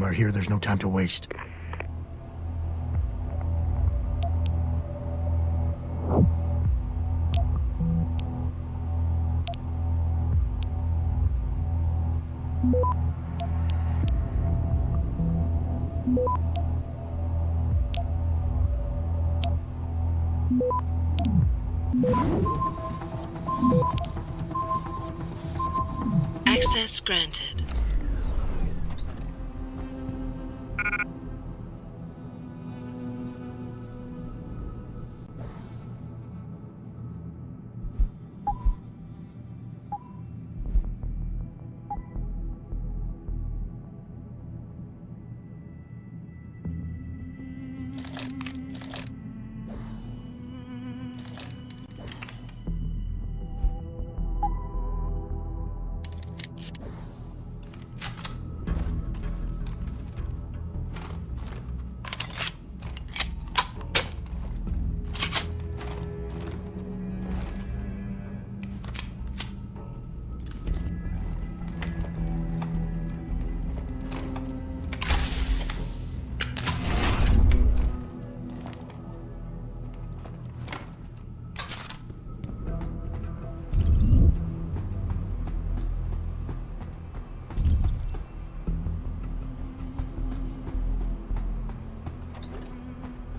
are here, there's no time to waste. Access granted.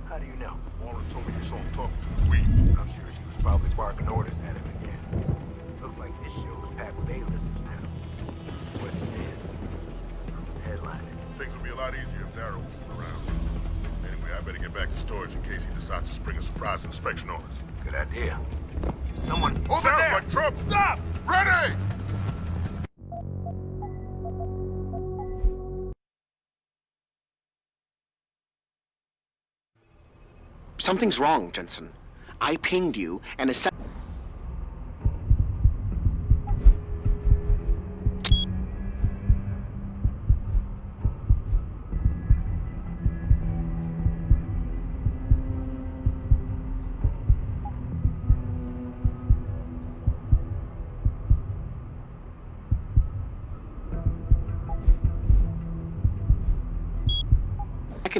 How do you know? Warren told me you saw him talking to the Queen. I'm sure she was probably barking orders at him again. Looks like this show is packed with A-listers now. Question is, who's headlining? Things would be a lot easier if Darrow was still around. Anyway, I better get back to storage in case he decides to spring a surprise inspection on us. Good idea. Someone... Over Sounds there! like trouble! Stop! Ready! Something's wrong, Jensen. I pinged you, and a second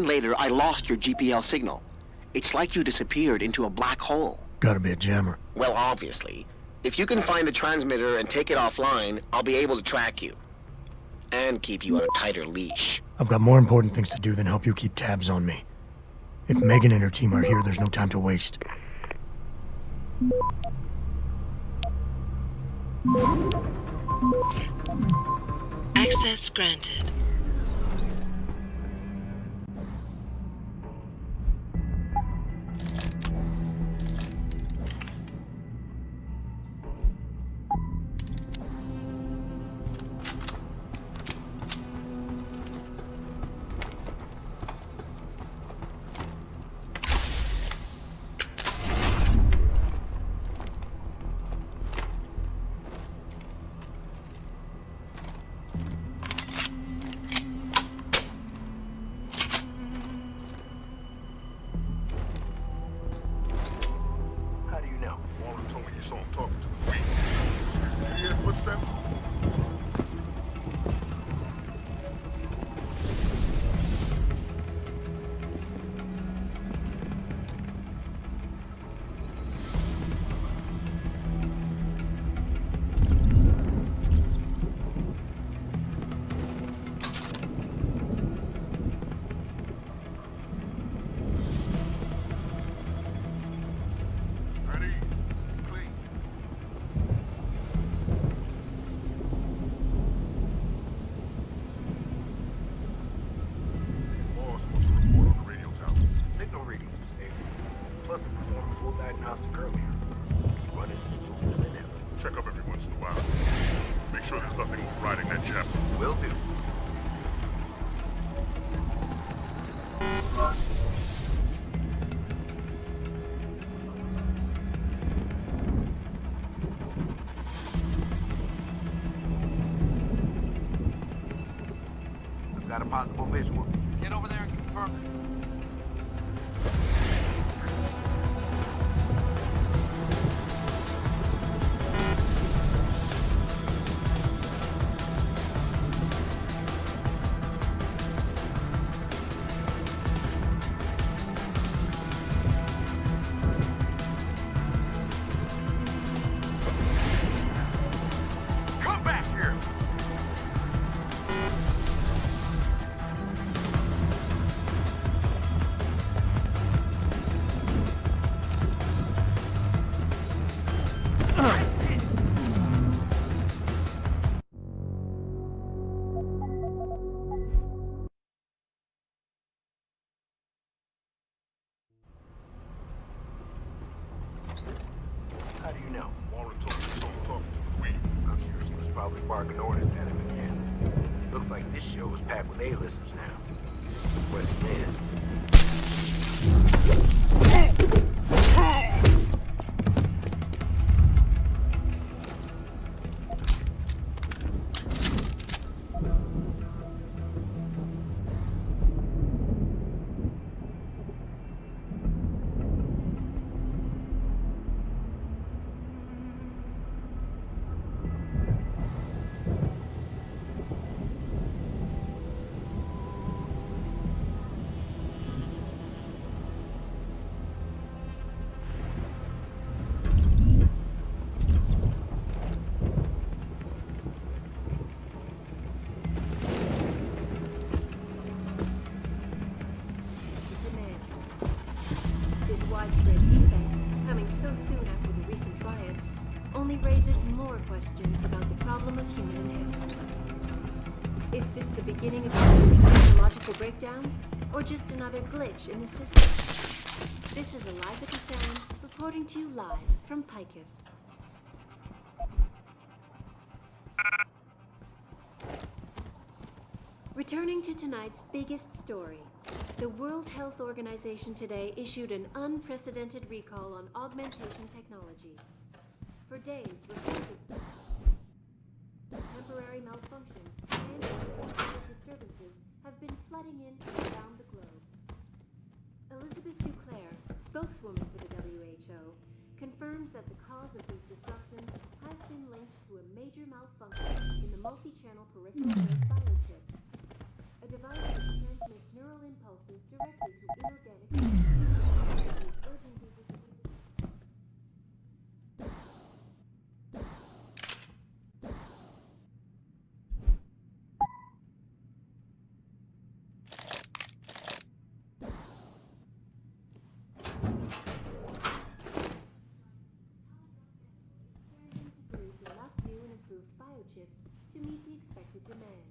later, I lost your GPL signal. It's like you disappeared into a black hole. Gotta be a jammer. Well, obviously. If you can find the transmitter and take it offline, I'll be able to track you. And keep you on a tighter leash. I've got more important things to do than help you keep tabs on me. If Megan and her team are here, there's no time to waste. Access granted. How do you know? Warren told me you saw him talking to the Queen. Did you hear footsteps? Ready? It's clean. Boss wants to report on the radio tower. Signal readings are stable. Plus, it performed a full diagnostic earlier. It's running smoother than ever. Check up every once in a while. Make sure there's nothing overriding that chapter. Will do. I've got a possible visual. Get over there and confirm it. This show is packed with A-listers now. The question is... Widespread defect, coming so soon after the recent riots, only raises more questions about the problem of human enhancement. Is this the beginning of a complete technological breakdown, or just another glitch in the system? This is Eliza Cassandra reporting to you live from Picus. Returning to tonight's biggest story, the World Health Organization today issued an unprecedented recall on augmentation technology. For days, reported temporary malfunctions and disturbances have been flooding in from around the globe. Elizabeth Duclair, spokeswoman for the WHO, confirms that the cause of these disruptions has been linked to a major malfunction in the multi-channel peripheral nerve biochip. A device that transmits neural impulses directly to inorganic tissues, urging users to produce enough new and improved biochips to meet the expected demand.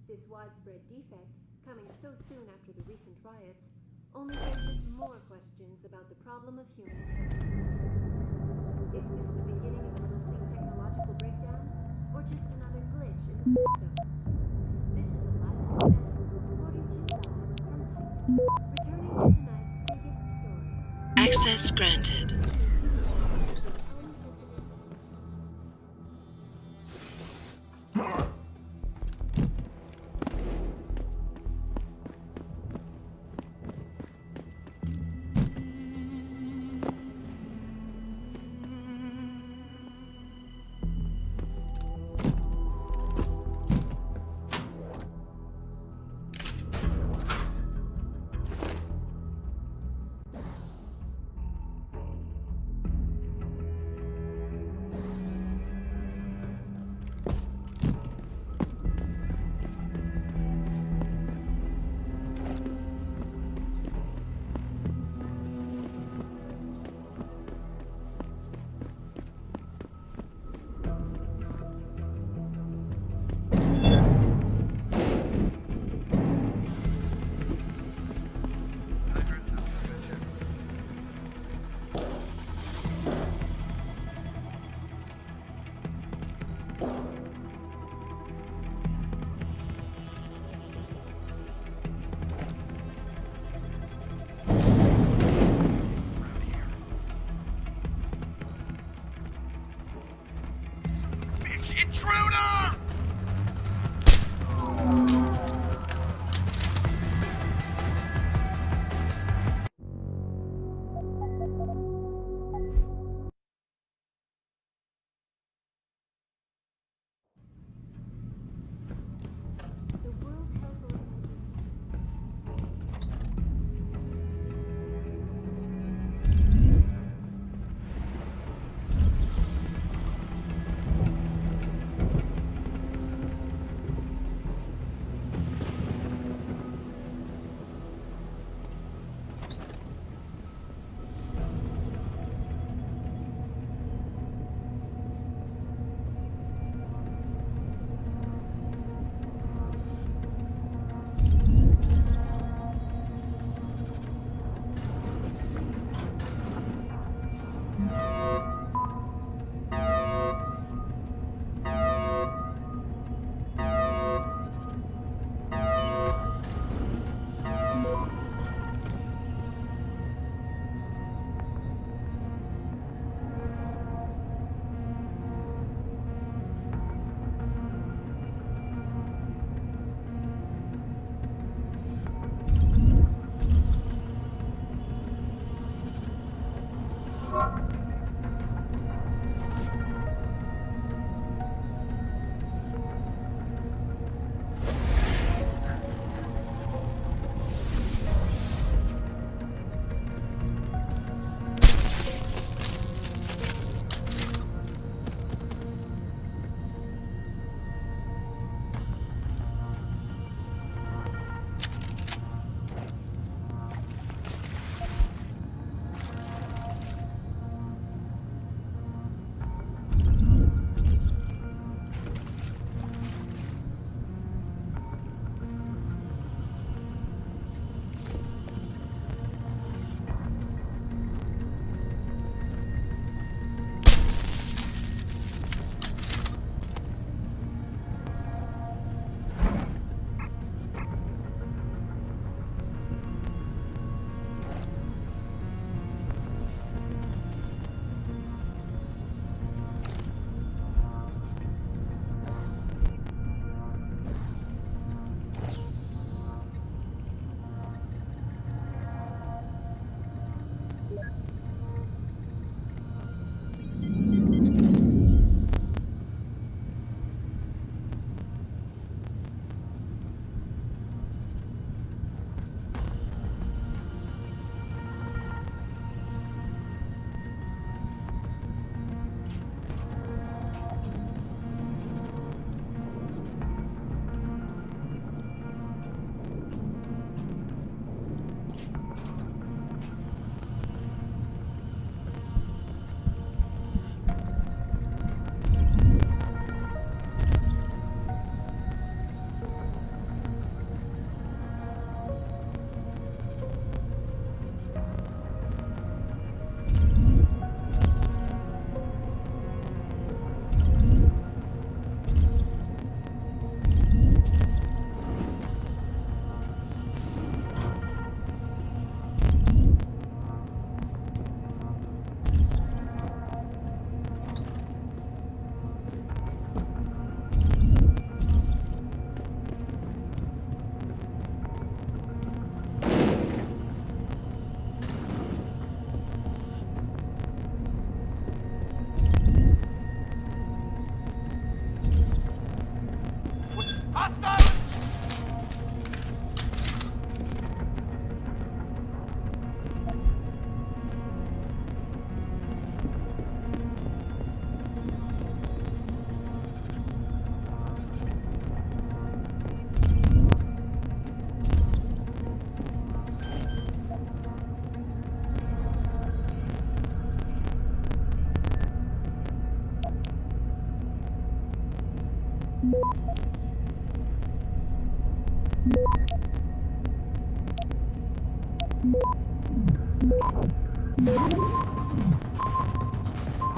This widespread defect, coming so soon after the recent riots, only raises more questions about the problem of human enhancement. Is this the beginning of a complete technological breakdown, or just another glitch in the system? This is Eliza Cassandra reporting to you live from Picus, returning to tonight's biggest story. Access granted.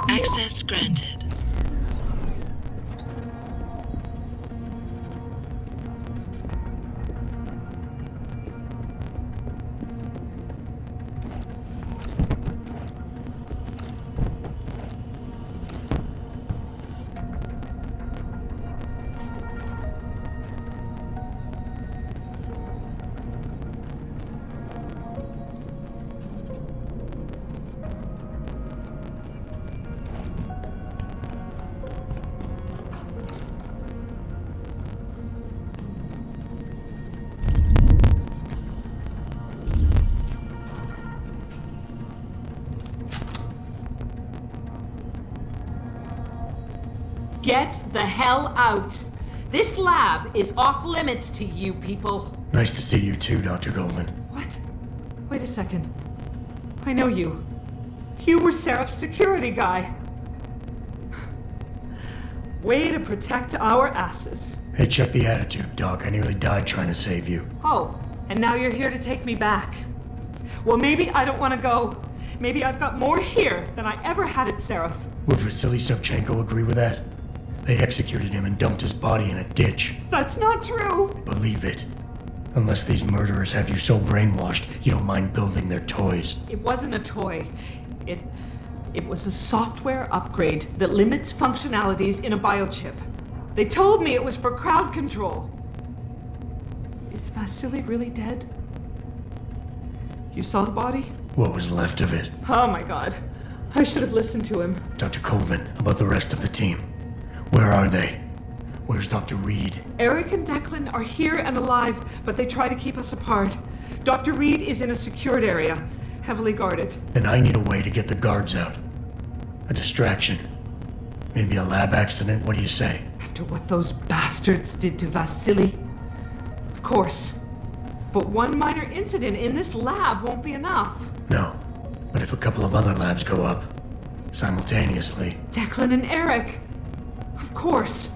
Access granted. Get the hell out! This lab is off limits to you people. Nice to see you too, Dr. Goldman. What? Wait a second. I know you. You were Seraph's security guy. Way to protect our asses. Hey, check the attitude, Doc. I nearly died trying to save you. Oh, and now you're here to take me back. Well, maybe I don't want to go. Maybe I've got more here than I ever had at Seraph. Would Vasily Savchenko agree with that? They executed him and dumped his body in a ditch. That's not true! Believe it. Unless these murderers have you so brainwashed, you don't mind building their toys. It wasn't a toy. It was a software upgrade that limits functionalities in a biochip. They told me it was for crowd control. Is Vasily really dead? You saw the body? What was left of it? Oh my god. I should have listened to him. Dr. Colvin, about the rest of the team. Where are they? Where's Dr. Reed? Eric and Declan are here and alive, but they try to keep us apart. Dr. Reed is in a secured area, heavily guarded. Then I need a way to get the guards out. A distraction. Maybe a lab accident, what do you say? After what those bastards did to Vasily? Of course. But one minor incident in this lab won't be enough. No. But if a couple of other labs go up, simultaneously... Declan and Eric. Of course.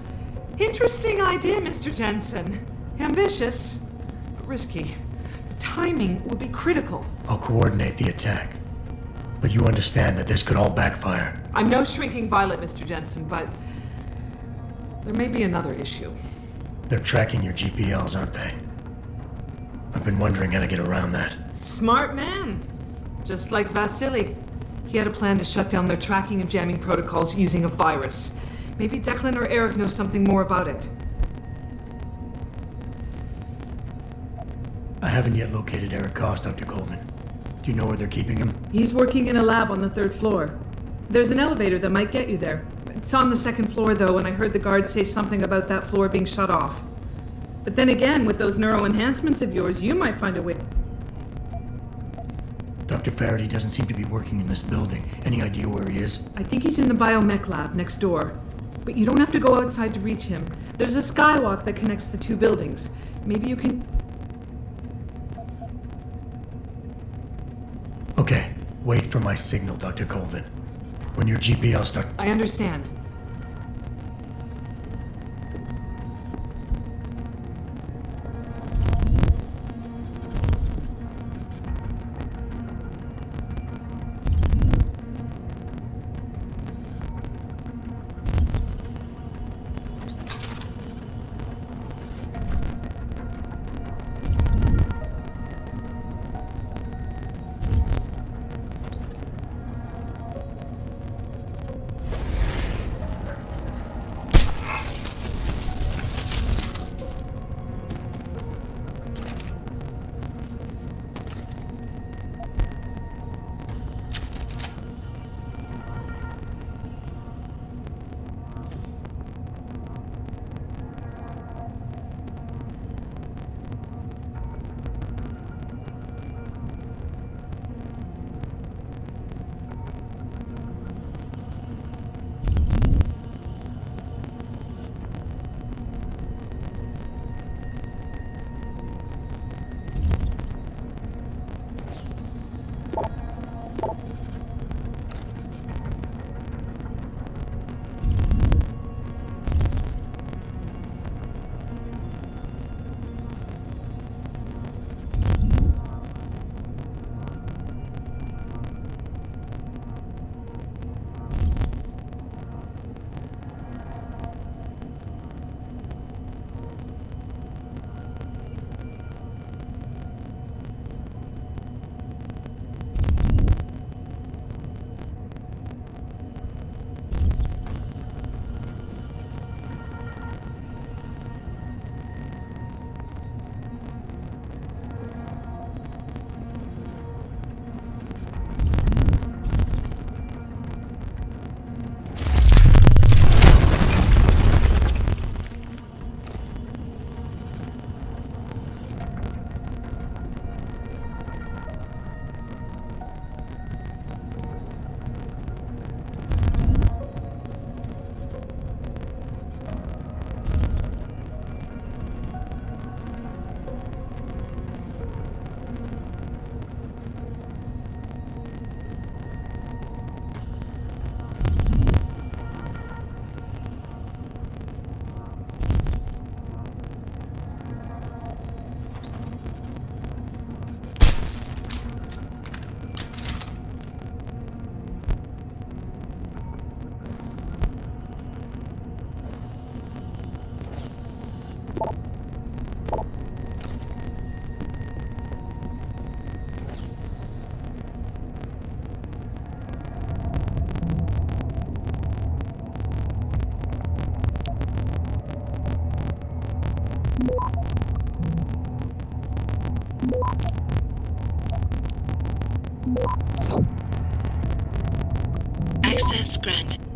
Interesting idea, Mr. Jensen. Ambitious, but risky. The timing will be critical. I'll coordinate the attack. But you understand that this could all backfire. I'm no shrinking violet, Mr. Jensen, but there may be another issue. They're tracking your GPLs, aren't they? I've been wondering how to get around that. Smart man. Just like Vasily. He had a plan to shut down their tracking and jamming protocols using a virus. Maybe Declan or Eric know something more about it. I haven't yet located Eric Koss, Dr. Colvin. Do you know where they're keeping him? He's working in a lab on the 3rd floor. There's an elevator that might get you there. It's on the 2nd floor, though, and I heard the guard say something about that floor being shut off. But then again, with those neuro enhancements of yours, you might find a way. Dr. Faraday doesn't seem to be working in this building. Any idea where he is? I think he's in the biomech lab next door. But you don't have to go outside to reach him. There's a skywalk that connects the two buildings. Maybe you can... Okay, wait for my signal, Dr. Colvin. When your GPL starts... I understand. Access granted.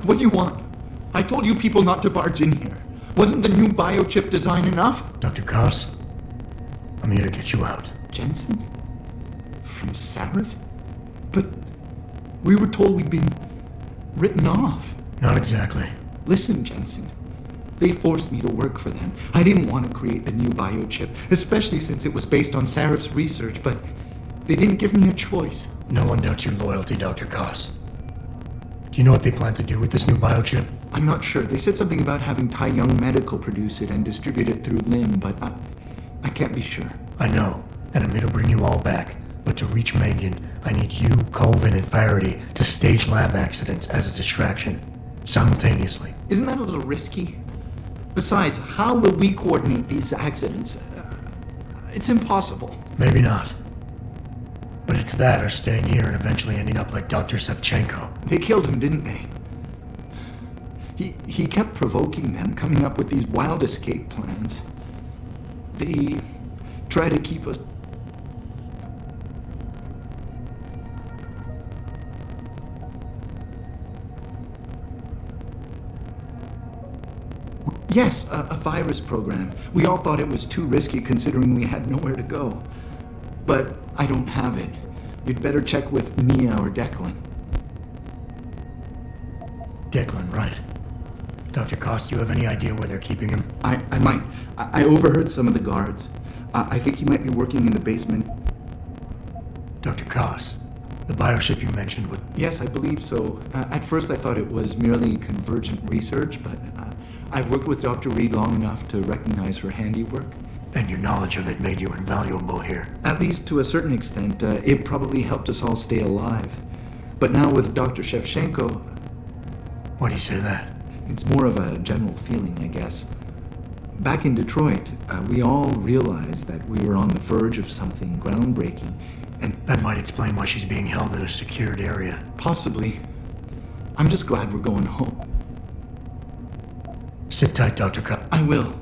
What do you want? I told you people not to barge in here. Wasn't the new biochip design enough? Dr. Koss, I'm here to get you out. Jensen? From Sarif? But we were told we'd been written off. Not exactly. Listen, Jensen. They forced me to work for them. I didn't want to create the new biochip, especially since it was based on Sarif's research, but they didn't give me a choice. No one doubts your loyalty, Dr. Koss. Do you know what they plan to do with this new biochip? I'm not sure. They said something about having Tai Young Medical produce it and distribute it through Lim, but I can't be sure. I know, and I'm gonna bring you all back. But to reach Megan, I need you, Colvin, and Faraday to stage lab accidents as a distraction, simultaneously. Isn't that a little risky? Besides, how will we coordinate these accidents? It's impossible. Maybe not. But it's that or staying here and eventually ending up like Dr. Sevchenko. They killed him, didn't they? He kept provoking them, coming up with these wild escape plans. They try to keep us... Yes, a virus program. We all thought it was too risky considering we had nowhere to go. But I don't have it. You'd better check with Mia or Declan. Declan, right. Dr. Koss, do you have any idea where they're keeping him? I might. I overheard some of the guards. I think he might be working in the basement. Dr. Koss, the biochip you mentioned would... Yes, I believe so. At first I thought it was merely convergent research, but I've worked with Dr. Reed long enough to recognize her handiwork. And your knowledge of it made you invaluable here. At least to a certain extent, it probably helped us all stay alive. But now with Dr. Shevchenko... Why do you say that? It's more of a general feeling, I guess. Back in Detroit, we all realized that we were on the verge of something groundbreaking, and... That might explain why she's being held in a secured area. Possibly. I'm just glad we're going home. Sit tight, Dr. Koss. I will.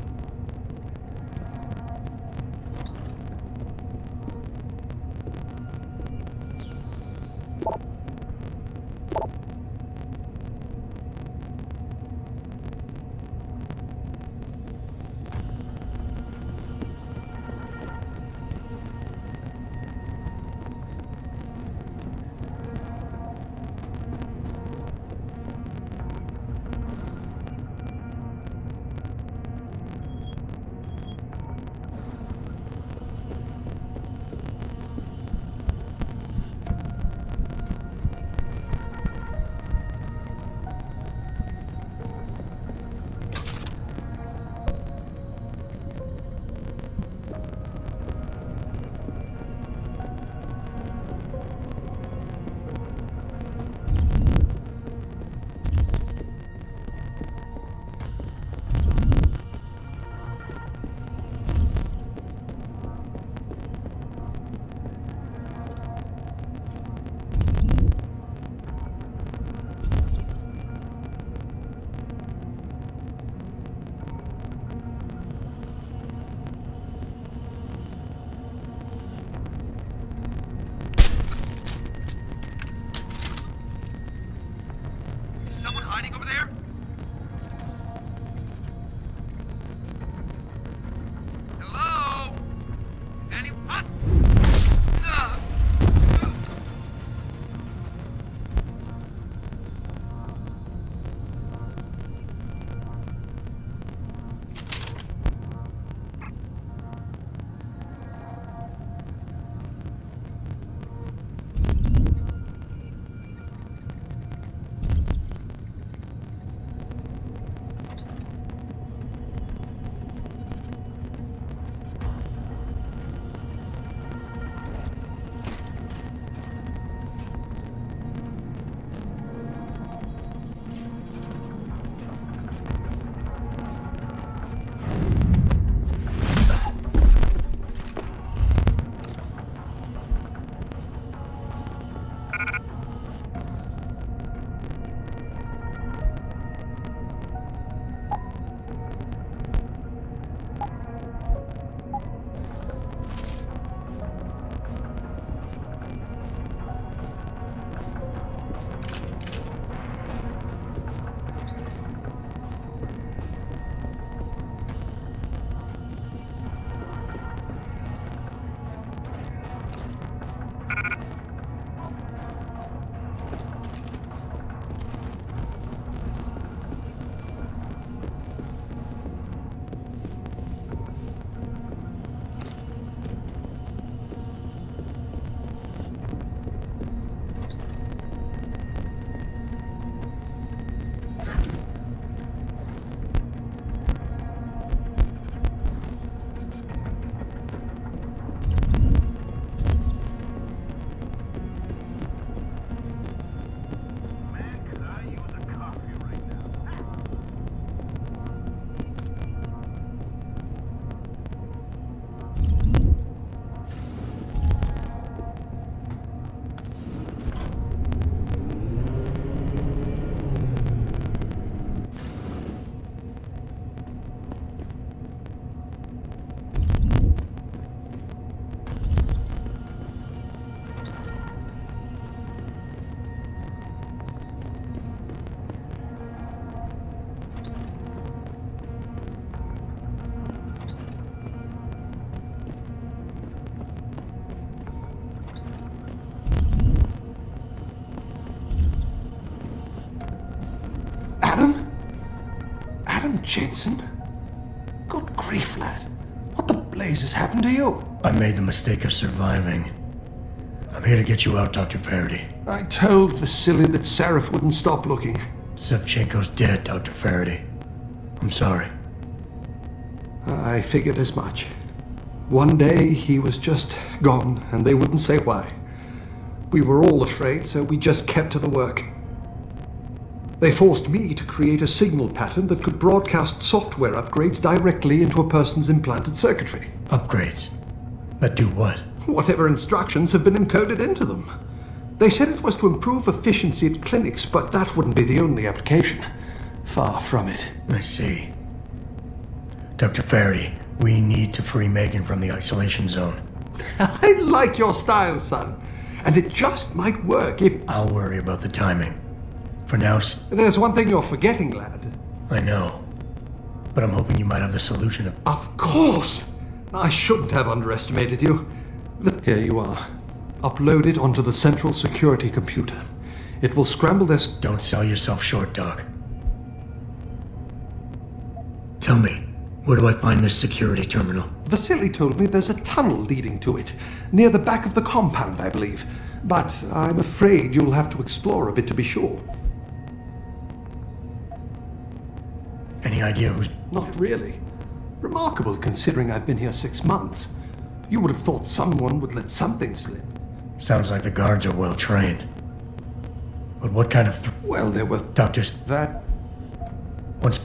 Adam Jensen? Good grief, lad. What the blazes happened to you? I made the mistake of surviving. I'm here to get you out, Dr. Faraday. I told Vasily that Seraph wouldn't stop looking. Sevchenko's dead, Dr. Faraday. I'm sorry. I figured as much. One day he was just gone, and they wouldn't say why. We were all afraid, so we just kept to the work. They forced me to create a signal pattern that could broadcast software upgrades directly into a person's implanted circuitry. Upgrades? That do what? Whatever instructions have been encoded into them. They said it was to improve efficiency at clinics, but that wouldn't be the only application. Far from it. I see. Dr. Faraday, we need to free Megan from the isolation zone. I like your style, son. And it just might work if... I'll worry about the timing. For now, There's one thing you're forgetting, lad. I know. But I'm hoping you might have the solution of... Of course! I shouldn't have underestimated you. Here you are. Upload it onto the central security computer. It will scramble this... Don't sell yourself short, Doc. Tell me, where do I find this security terminal? Vasily told me there's a tunnel leading to it, near the back of the compound, I believe. But I'm afraid you'll have to explore a bit to be sure. Any idea who's... Not really. Remarkable considering I've been here 6 months. You would have thought someone would let something slip. Sounds like the guards are well trained. But what kind of... Well, there were... Doctors... That... Once...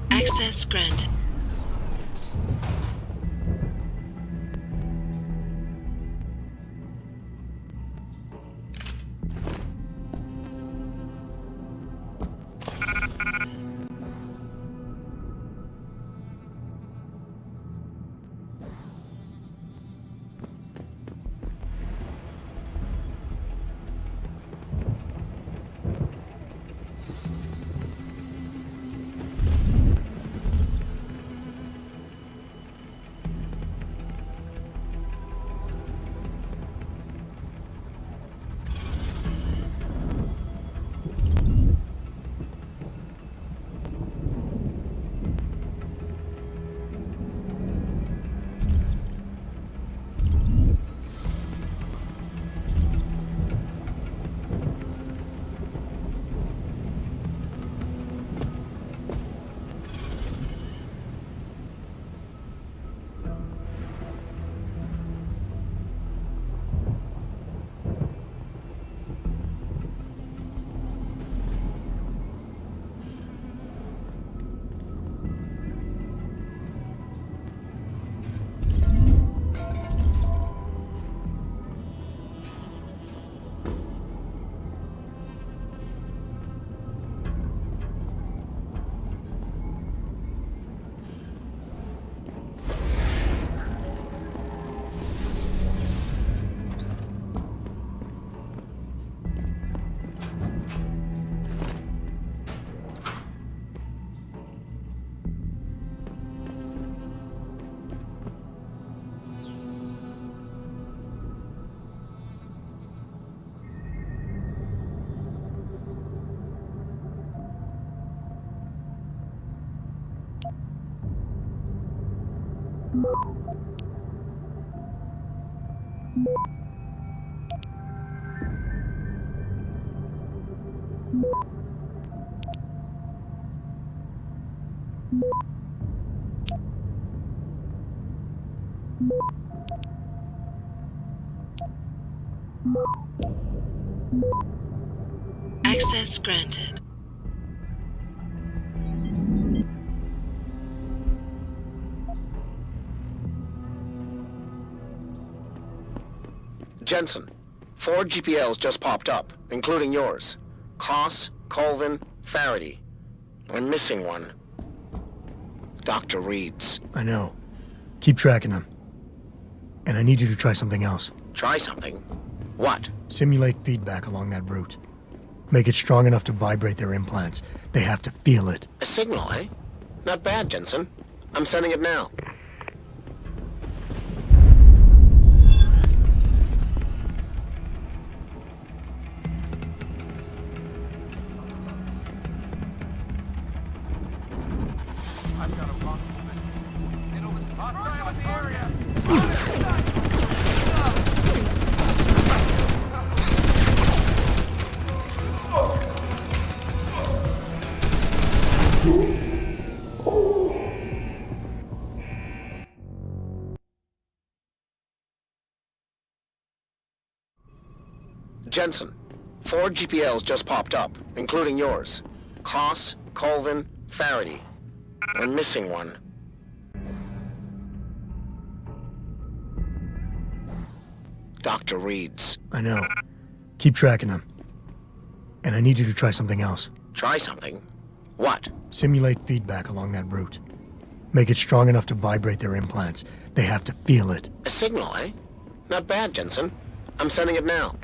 Access granted. Access granted. Jensen, 4 GPLs just popped up, including yours. Koss, Colvin, Faraday. I'm missing one. Dr. Reed's. I know. Keep tracking them. And I need you to try something else. Try something? What? Simulate feedback along that route. Make it strong enough to vibrate their implants. They have to feel it. A signal, eh? Not bad, Jensen. I'm sending it now. Jensen, 4 GPLs just popped up, including yours. Koss, Colvin, Faraday. I'm missing one. Dr. Reed's. I know. Keep tracking them. And I need you to try something else. Try something? What? Simulate feedback along that route. Make it strong enough to vibrate their implants. They have to feel it. A signal, eh? Not bad, Jensen. I'm sending it now.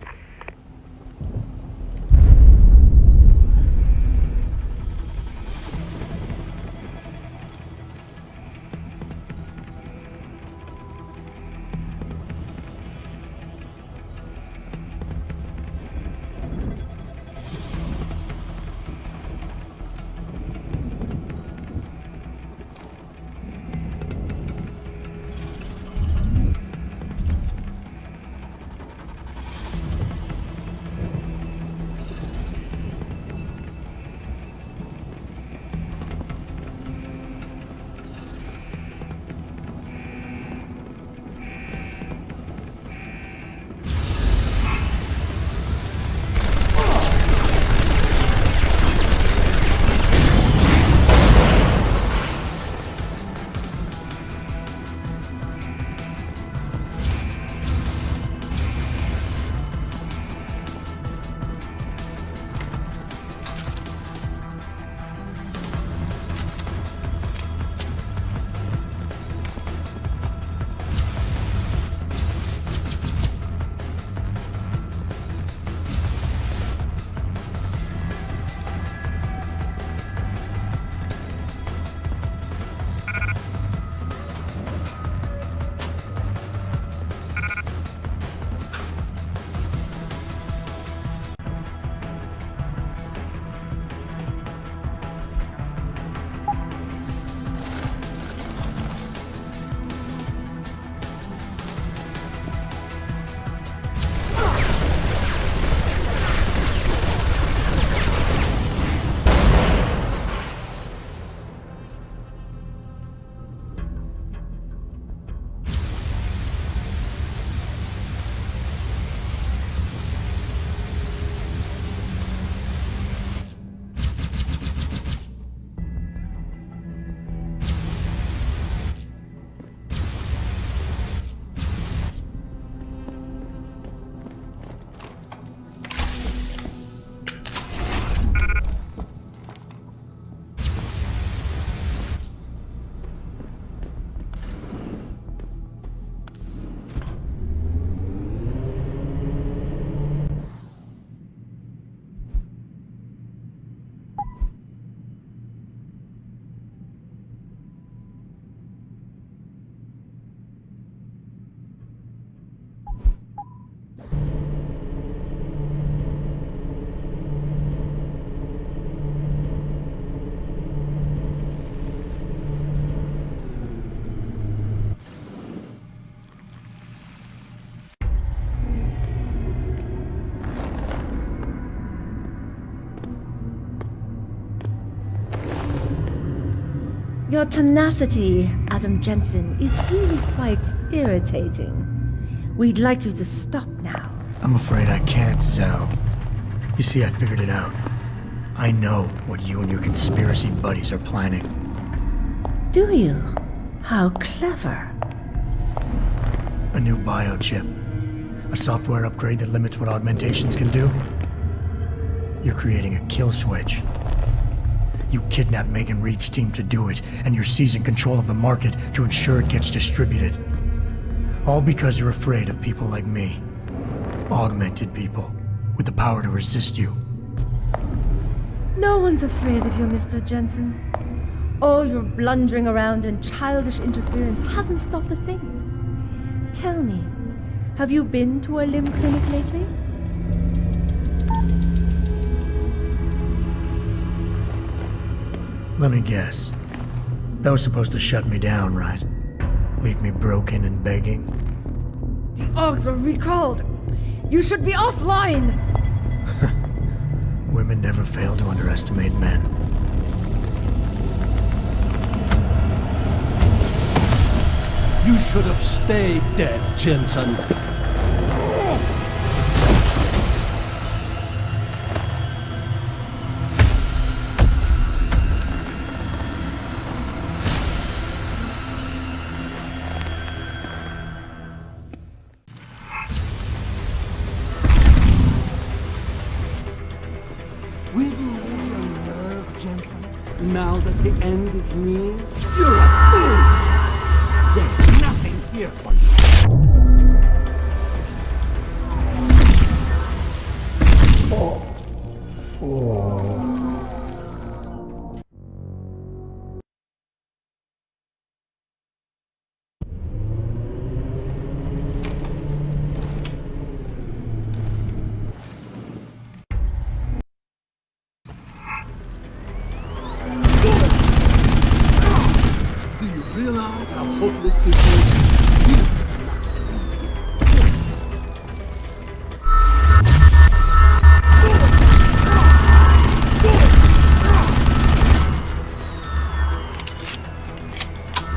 Your tenacity, Adam Jensen, is really quite irritating. We'd like you to stop now. I'm afraid I can't, Zhao. You see, I figured it out. I know what you and your conspiracy buddies are planning. Do you? How clever. A new biochip. A software upgrade that limits what augmentations can do. You're creating a kill switch. You kidnapped Megan Reed's team to do it, and you're seizing control of the market to ensure it gets distributed. All because you're afraid of people like me. Augmented people, with the power to resist you. No one's afraid of you, Mr. Jensen. All your blundering around and childish interference hasn't stopped a thing. Tell me, have you been to a limb clinic lately? Let me guess. That was supposed to shut me down, right? Leave me broken and begging? The Augs are recalled. You should be offline! Women never fail to underestimate men. You should have stayed dead, Jensen. Will you lose your nerve, Jensen, now that the end is near? You're a fool! There's nothing here for you. Do you realize how hopeless this is? You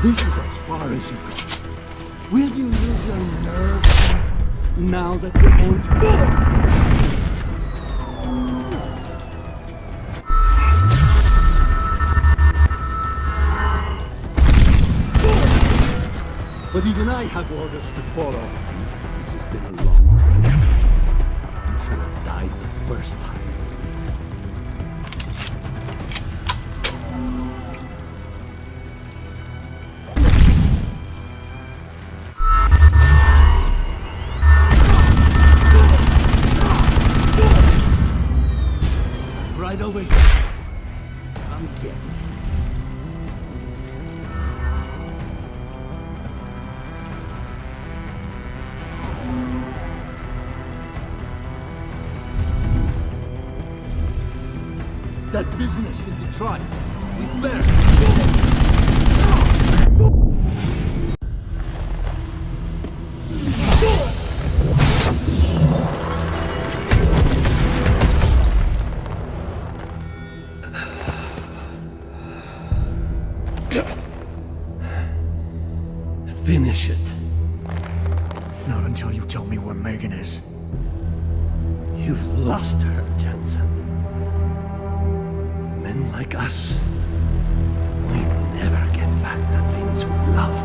This is as far as you go. Will you lose your nerve, Jensen, now that the end... But even I have orders to follow. This has been a long time. You should have died the first time. Right over here. Come get me. That business in Detroit. We better. Finish it. Not until you tell me where Megan is. You've lost her, Jensen. Men like us, we never get back the things we love.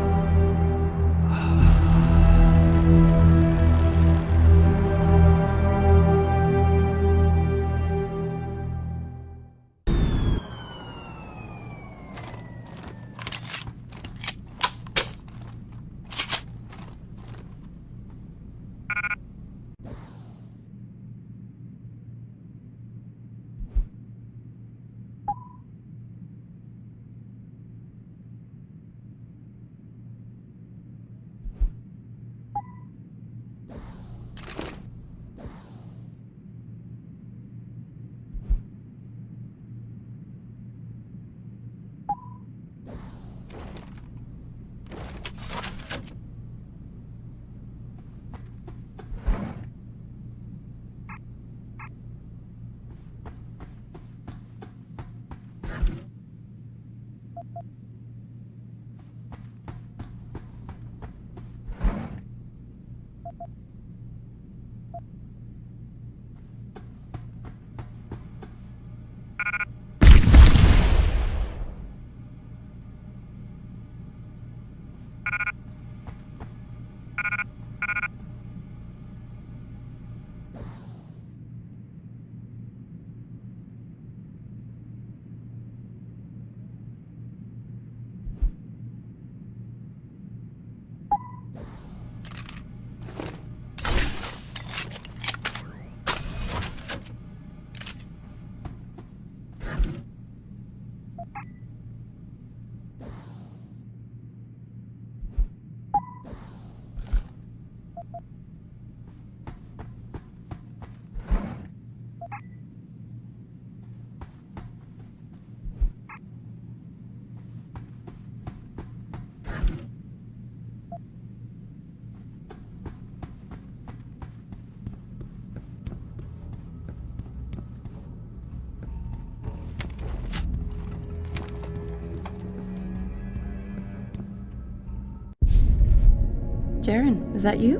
Jaren, is that you?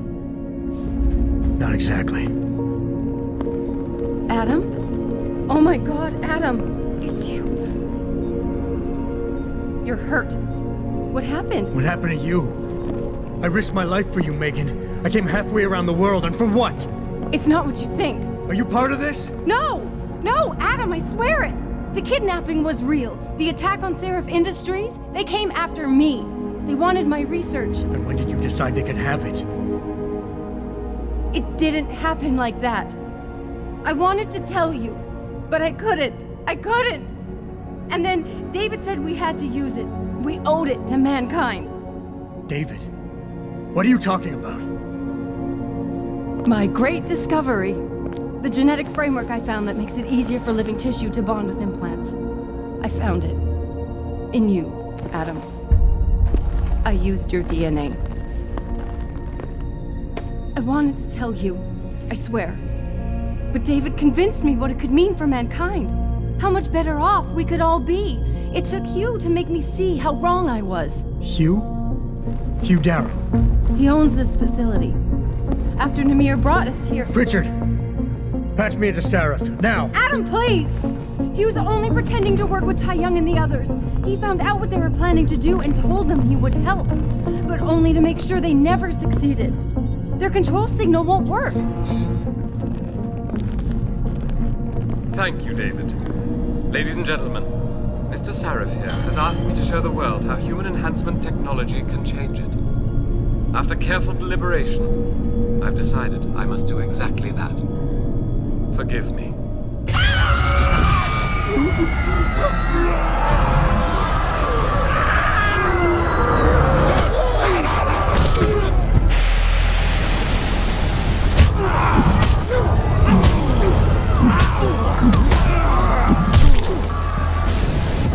Not exactly. Adam? Oh my god, Adam! It's you! You're hurt. What happened? What happened to you? I risked my life for you, Megan. I came halfway around the world, and for what? It's not what you think. Are you part of this? No! No, Adam, I swear it! The kidnapping was real. The attack on Seraph Industries, they came after me. They wanted my research. And when did you decide they could have it? It didn't happen like that. I wanted to tell you, but I couldn't. I couldn't! And then David said we had to use it. We owed it to mankind. David? What are you talking about? My great discovery. The genetic framework I found that makes it easier for living tissue to bond with implants. I found it. In you, Adam. I used your DNA. I wanted to tell you, I swear. But David convinced me what it could mean for mankind. How much better off we could all be. It took Hugh to make me see how wrong I was. Hugh? Hugh Darrow. He owns this facility. After Namir brought us here... Richard! Patch me into Seraph, now! Adam, please! He was only pretending to work with Tai Young and the others. He found out what they were planning to do and told them he would help. But only to make sure they never succeeded. Their control signal won't work. Thank you, David. Ladies and gentlemen, Mr. Seraph here has asked me to show the world how human enhancement technology can change it. After careful deliberation, I've decided I must do exactly that. Forgive me.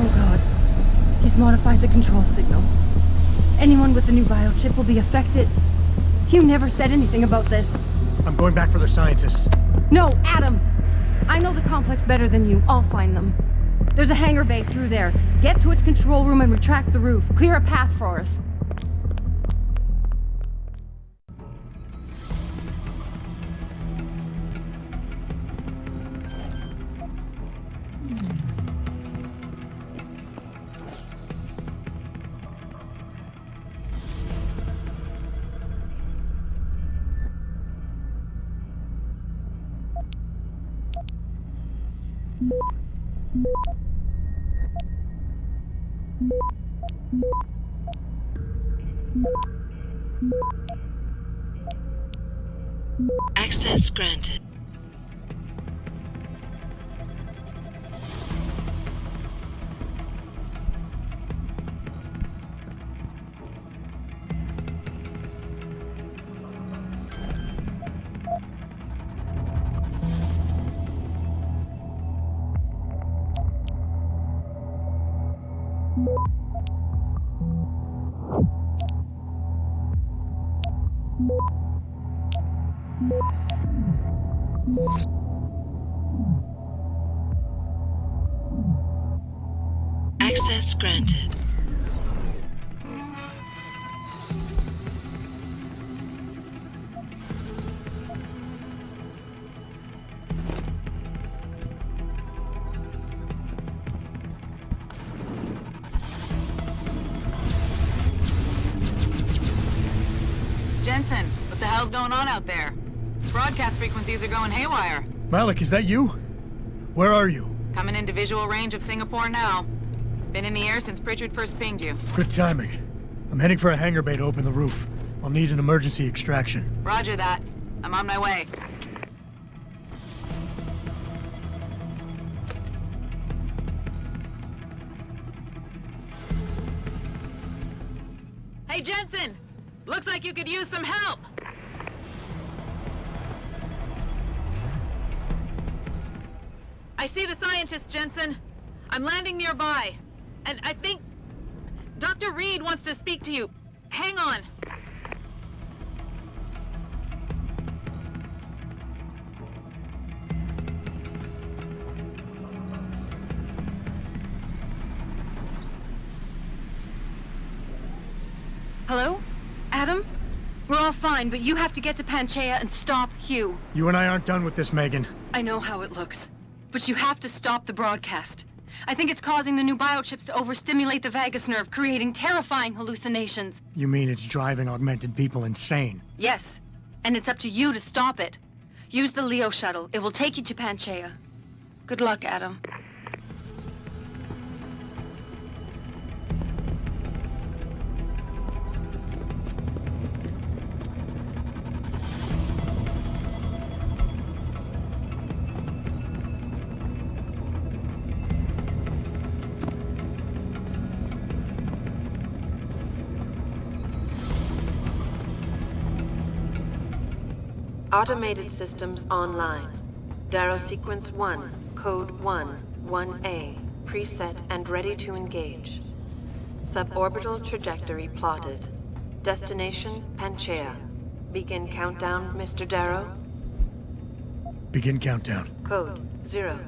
Oh god. He's modified the control signal. Anyone with the new biochip will be affected. Hugh never said anything about this. I'm going back for the scientists. No, Adam! I know the complex better than you. I'll find them. There's a hangar bay through there. Get to its control room and retract the roof. Clear a path for us. Access granted. Access granted. hell's going on out there? Broadcast frequencies are going haywire. Malik, is that you? Where are you? Coming into visual range of Singapore now. Been in the air since Pritchard first pinged you. Good timing. I'm heading for a hangar bay to open the roof. I'll need an emergency extraction. Roger that. I'm on my way. Hey, Jensen! Looks like you could use some help! I see the scientist, Jensen. I'm landing nearby. And I think Dr. Reed wants to speak to you. Hang on. Hello? Adam? We're all fine, but you have to get to Panchaea and stop Hugh. You and I aren't done with this, Megan. I know how it looks, but you have to stop the broadcast. I think it's causing the new biochips to overstimulate the vagus nerve, creating terrifying hallucinations. You mean it's driving augmented people insane? Yes, and it's up to you to stop it. Use the Leo shuttle. It will take you to Panchaea. Good luck, Adam. Automated systems online. Darrow sequence 1, code 1, 1A, preset and ready to engage. Suborbital trajectory plotted. Destination Panchaea. Begin countdown, Mr. Darrow. Begin countdown. Code 000.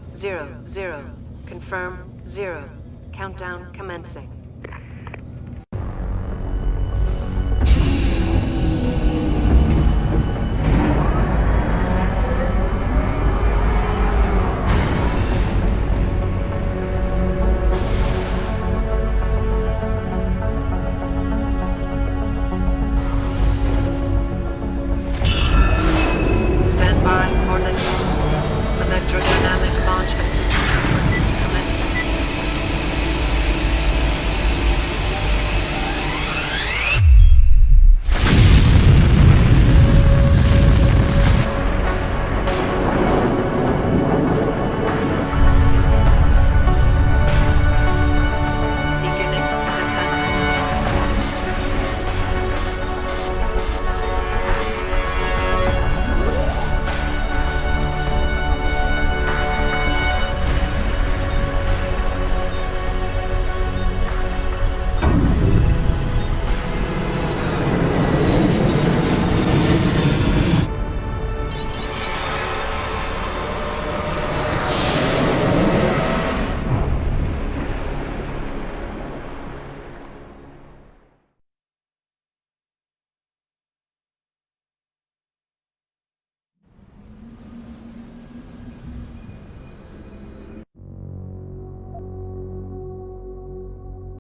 Confirm 0. Countdown commencing.